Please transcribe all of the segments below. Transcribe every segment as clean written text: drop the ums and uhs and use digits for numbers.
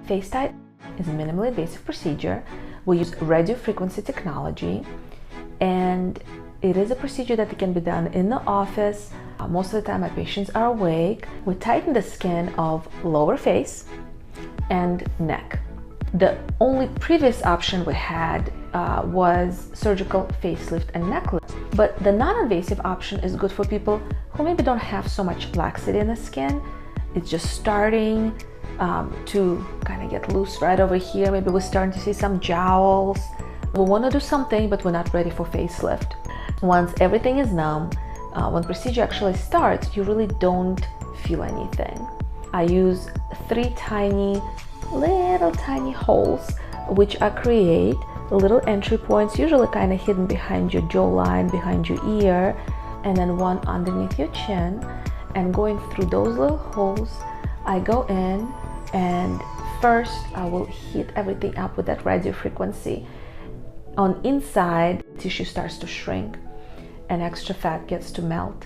FaceTite is a minimally invasive procedure. We use radio frequency technology, and it is a procedure that can be done in the office. Most of the time my patients are awake. We tighten the skin of lower face and neck. The only previous option we had was surgical facelift and neck lift. But the non-invasive option is good for people who maybe don't have so much laxity in the skin. It's just starting to kind of get loose right over here. Maybe we're starting to see some jowls. We want to do something, but we're not ready for facelift. Once everything is numb, when procedure actually starts, you really don't feel anything. I use 3 little tiny holes, which I create little entry points, usually kind of hidden behind your jawline, behind your ear, and then one underneath your chin. And going through those little holes, I go in and first I will heat everything up with that radio frequency. On inside, tissue starts to shrink and extra fat gets to melt.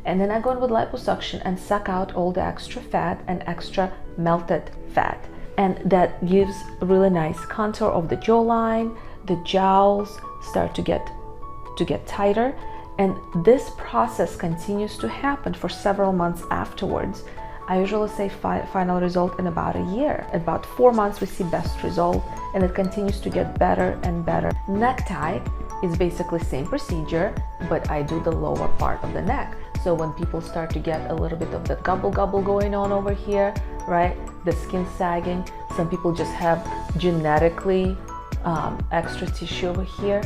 And then I go in with liposuction and suck out all the extra fat and extra melted fat. And that gives a really nice contour of the jawline. The jowls start to get tighter. And this process continues to happen for several months afterwards. I usually say final result in about a year. About 4 months we see best result, and it continues to get better and better. Neck tie is basically same procedure, but I do the lower part of the neck. So when people start to get a little bit of the gobble going on over here, right? The skin sagging. Some people just have genetically extra tissue over here.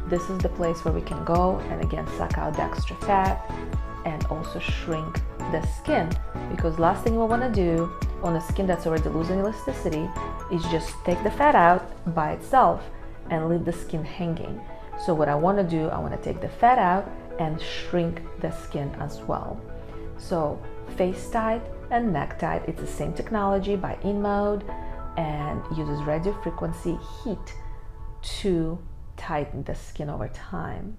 This is the place where we can go and again suck out the extra fat and also shrink the skin, because last thing we want to do on a skin that's already losing elasticity is just take the fat out by itself and leave the skin hanging. So what I want to do, I want to take the fat out and shrink the skin as well. So FaceTite and neck tie, it's the same technology by InMode and uses radio frequency heat to tighten the skin over time.